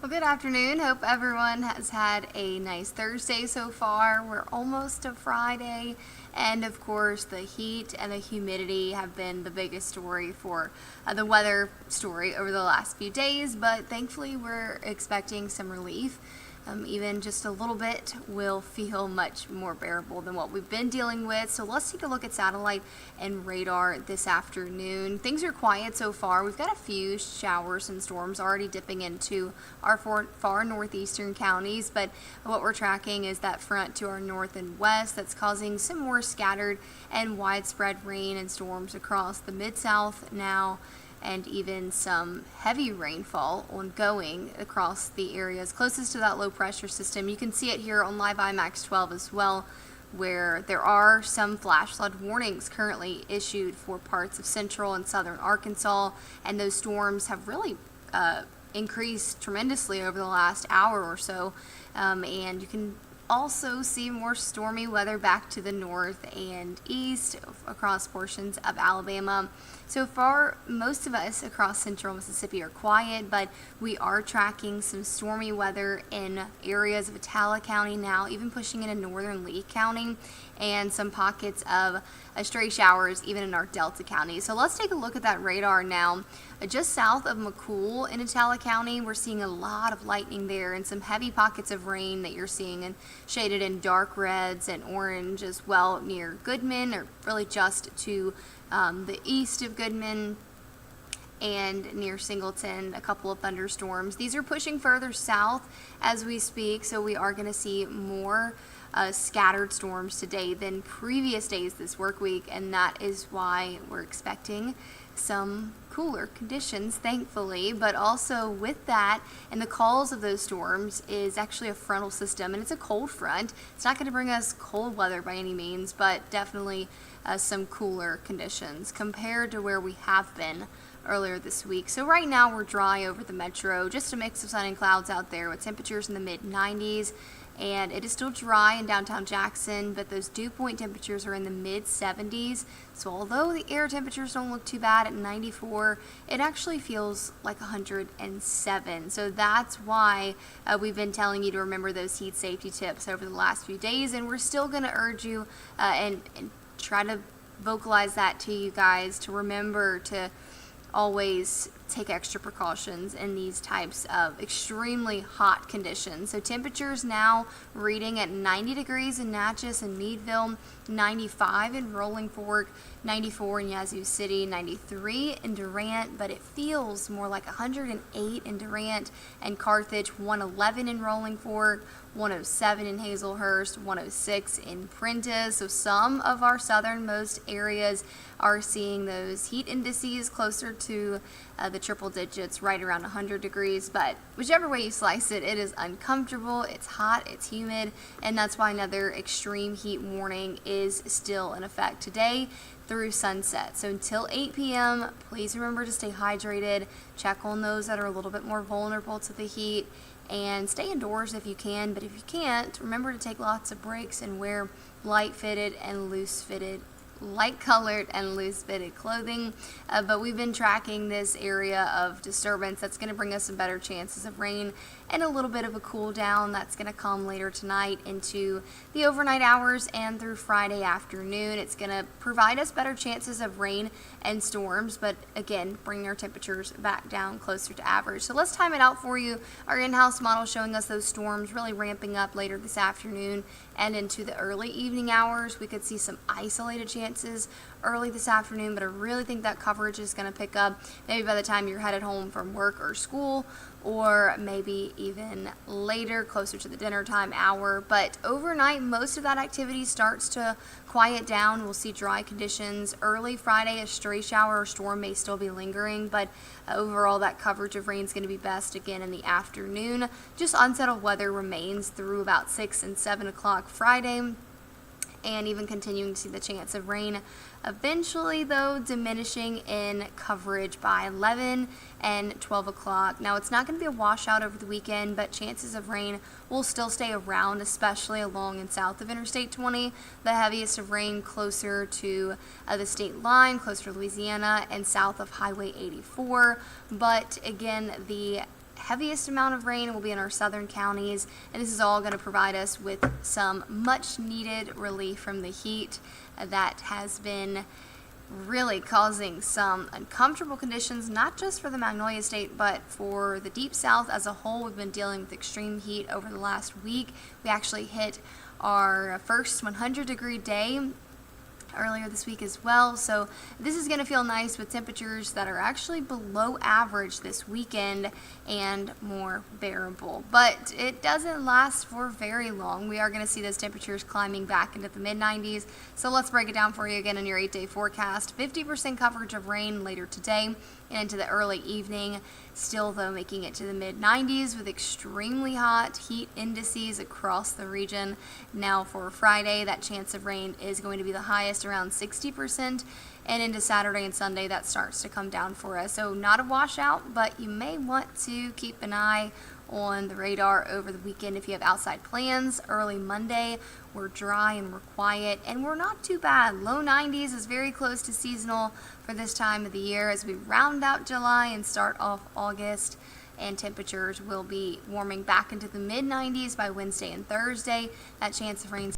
Well, good afternoon. Hope everyone has had a nice Thursday so far. We're almost to Friday, and of course, the heat and the humidity have been the biggest story for the weather story over the last few days, but thankfully, we're expecting some relief. Even just a little bit will feel much more bearable than what we've been dealing with. So let's take a look at satellite and radar this afternoon. Things are quiet so far. We've got a few showers and storms already dipping into our far northeastern counties, but what we're tracking is that front to our north and west that's causing some more scattered and widespread rain and storms across the mid-south now, and even some heavy rainfall ongoing across the areas closest to that low pressure system. You can see it here on Live IMAX 12 as well, where there are some flash flood warnings currently issued for parts of central and southern Arkansas, and those storms have really increased tremendously over the last hour or so, and you can also see more stormy weather back to the north and east across portions of Alabama. So far, most of us across central Mississippi are quiet, but we are tracking some stormy weather in areas of Attala County now, even pushing into northern Lee County, and some pockets of stray showers even in our Delta County. So let's take a look at that radar now. Just south of McCool in Attala County, we're seeing a lot of lightning there and some heavy pockets of rain that you're seeing and shaded in dark reds and orange as well near Goodman, or really just to the east of Goodman and near Singleton, a couple of thunderstorms. These are pushing further south as we speak, so we are going to see more scattered storms today than previous days this work week, and that is why we're expecting some cooler conditions, thankfully. But also with that and the cause of those storms is actually a frontal system, and it's a cold front. It's not going to bring us cold weather by any means, but definitely some cooler conditions compared to where we have been earlier this week. So right now we're dry over the metro, just a mix of sun and clouds out there with temperatures in the mid 90s. And it is still dry in downtown Jackson, but those dew point temperatures are in the mid 70s. So although the air temperatures don't look too bad at 94, it actually feels like 107. So that's why we've been telling you to remember those heat safety tips over the last few days, and we're still going to urge you and try to vocalize that to you guys to remember to always take extra precautions in these types of extremely hot conditions. So temperatures now reading at 90 degrees in Natchez and Meadville, 95 in Rolling Fork, 94 in Yazoo City, 93 in Durant, but it feels more like 108 in Durant and Carthage, 111 in Rolling Fork, 107 in Hazelhurst, 106 in Prentiss. So some of our southernmost areas are seeing those heat indices closer to the triple digits, right around 100 degrees. But whichever way you slice it, it is uncomfortable, it's hot, it's humid, and that's why another extreme heat warning is still in effect today through sunset. So until 8 p.m., please remember to stay hydrated, check on those that are a little bit more vulnerable to the heat, and stay indoors if you can. But if you can't, remember to take lots of breaks and wear light-colored and loose-fitted clothing. But we've been tracking this area of disturbance that's going to bring us some better chances of rain and a little bit of a cool down that's going to come later tonight into the overnight hours and through Friday afternoon. It's going to provide us better chances of rain and storms, but again, bring our temperatures back down closer to average. So let's time it out for you. Our in-house model showing us those storms really ramping up later this afternoon and into the early evening hours. We could see some isolated chances early this afternoon, but I really think that coverage is going to pick up maybe by the time you're headed home from work or school, or maybe even later, closer to the dinner time hour. But overnight, most of that activity starts to quiet down. We'll see dry conditions. Early Friday, a stray shower or storm may still be lingering, but overall that coverage of rain is going to be best again in the afternoon. Just unsettled weather remains through about 6 and 7 o'clock Friday, and even continuing to see the chance of rain. Eventually, though, diminishing in coverage by 11 and 12 o'clock. Now, it's not going to be a washout over the weekend, but chances of rain will still stay around, especially along and south of Interstate 20. The heaviest of rain closer to the state line, closer to Louisiana, and south of Highway 84. But again, the heaviest amount of rain will be in our southern counties, and this is all going to provide us with some much needed relief from the heat that has been really causing some uncomfortable conditions, not just for the Magnolia State, but for the Deep South as a whole. We've been dealing with extreme heat over the last week. We actually hit our first 100-degree day earlier this week as well, so this is going to feel nice with temperatures that are actually below average this weekend and more bearable. But it doesn't last for very long. We are going to see those temperatures climbing back into the mid-90s. So let's break it down for you again in your 8-day forecast. 50% coverage of rain later today and into the early evening. Still, though, making it to the mid-90s with extremely hot heat indices across the region. Now for Friday, that chance of rain is going to be the highest, around 60%, and into Saturday and Sunday, that starts to come down for us. So not a washout, but you may want to keep an eye on the radar over the weekend if you have outside plans. Early Monday, we're dry and we're quiet, and we're not too bad. Low 90s is very close to seasonal for this time of the year as we round out July and start off August, and temperatures will be warming back into the mid-90s by Wednesday and Thursday. That chance of rain